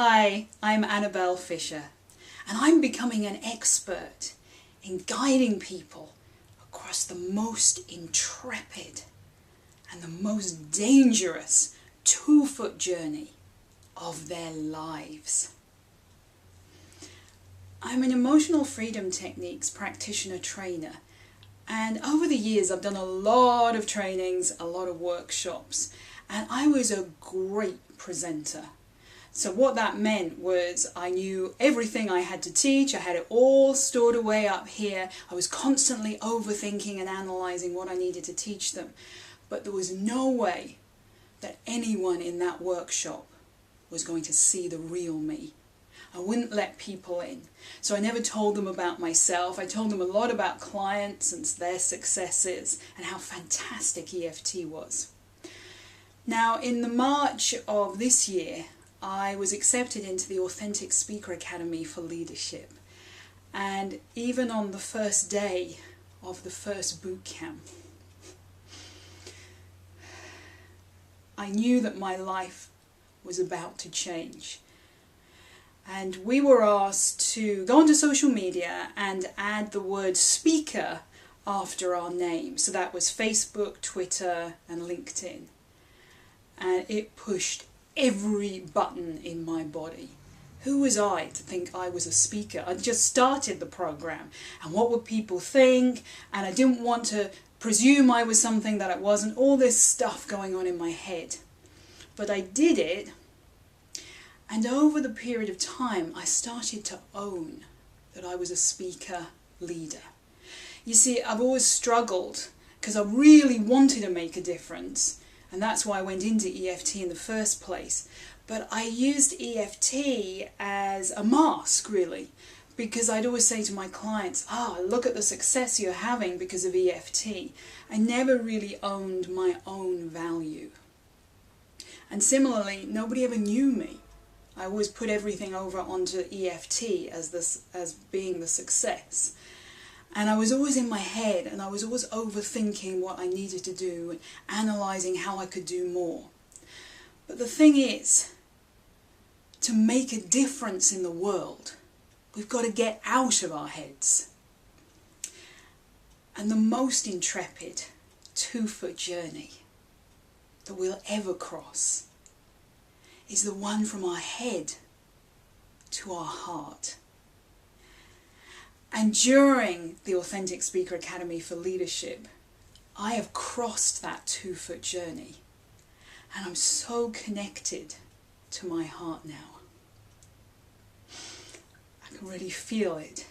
Hi, I'm Annabelle Fisher, and I'm becoming an expert in guiding people across the most intrepid and the most dangerous 2-foot journey of their lives. I'm an emotional freedom techniques practitioner trainer, and over the years I've done a lot of trainings, a lot of workshops, and I was a great presenter. So what that meant was I knew everything I had to teach, I had it all stored away up here, I was constantly overthinking and analysing what I needed to teach them. But there was no way that anyone in that workshop was going to see the real me. I wouldn't let people in. So I never told them about myself. I told them a lot about clients and their successes and how fantastic EFT was. Now in the March of this year, I was accepted into the Authentic Speaker Academy for Leadership. And even on the first day of the first boot camp, I knew that my life was about to change. And we were asked to go onto social media and add the word speaker after our name. So that was Facebook, Twitter and LinkedIn. And it pushed every button in my body. Who was I to think I was a speaker? I just started the program, and what would people think? And I didn't want to presume I was something that I wasn't. All this stuff going on in my head. But I did it, and over the period of time I started to own that I was a speaker leader. You see, I've always struggled because I really wanted to make a difference. And that's why I went into EFT in the first place. But I used EFT as a mask, really, because I'd always say to my clients, look at the success you're having because of EFT. I never really owned my own value. And similarly, nobody ever knew me. I always put everything over onto EFT as being the success. And I was always in my head, and I was always overthinking what I needed to do and analysing how I could do more. But the thing is, to make a difference in the world, we've got to get out of our heads. And the most intrepid 2-foot journey that we'll ever cross is the one from our head to our heart. And during the Authentic Speaker Academy for Leadership, I have crossed that 2-foot journey, and I'm so connected to my heart now. I can really feel it.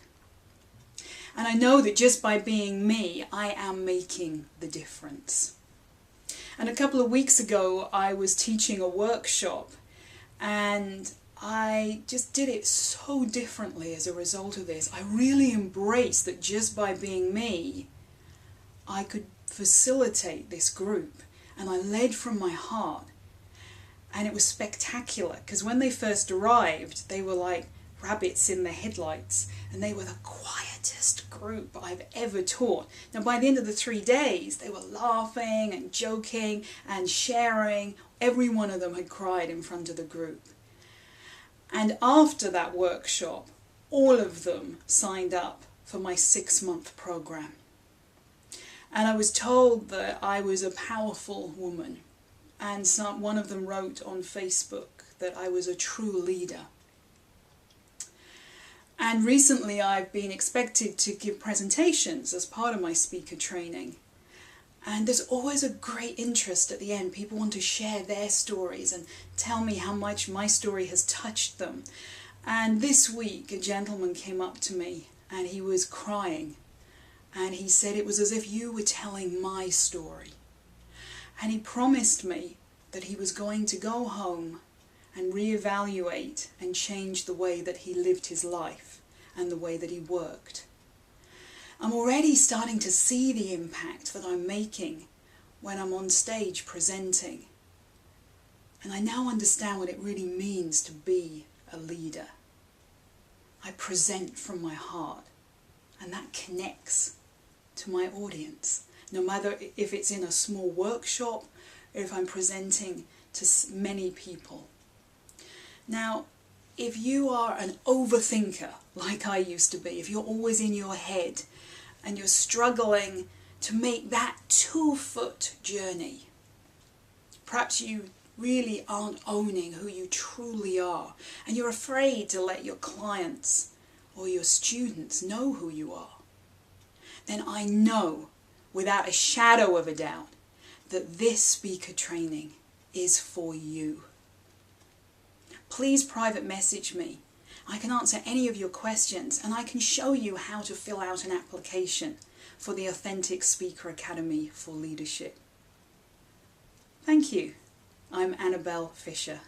And I know that just by being me, I am making the difference. And a couple of weeks ago, I was teaching a workshop, and I just did it so differently as a result of this. I really embraced that just by being me, I could facilitate this group. And I led from my heart. And it was spectacular, because when they first arrived, they were like rabbits in the headlights. And they were the quietest group I've ever taught. Now by the end of the 3 days, they were laughing and joking and sharing. Every one of them had cried in front of the group. And after that workshop, all of them signed up for my 6-month program. And I was told that I was a powerful woman. And one of them wrote on Facebook that I was a true leader. And recently I've been expected to give presentations as part of my speaker training. And there's always a great interest at the end. People want to share their stories and tell me how much my story has touched them. And this week a gentleman came up to me and he was crying. And he said it was as if you were telling my story. And he promised me that he was going to go home and reevaluate and change the way that he lived his life and the way that he worked. I'm already starting to see the impact that I'm making when I'm on stage presenting. And I now understand what it really means to be a leader. I present from my heart, and that connects to my audience. No matter if it's in a small workshop or if I'm presenting to many people. Now, if you are an overthinker, like I used to be, if you're always in your head and you're struggling to make that 2-foot journey, perhaps you really aren't owning who you truly are, and you're afraid to let your clients or your students know who you are, then I know without a shadow of a doubt that this speaker training is for you. Please private message me. I can answer any of your questions, and I can show you how to fill out an application for the Authentic Speaker Academy for Leadership. Thank you. I'm Annabelle Fisher.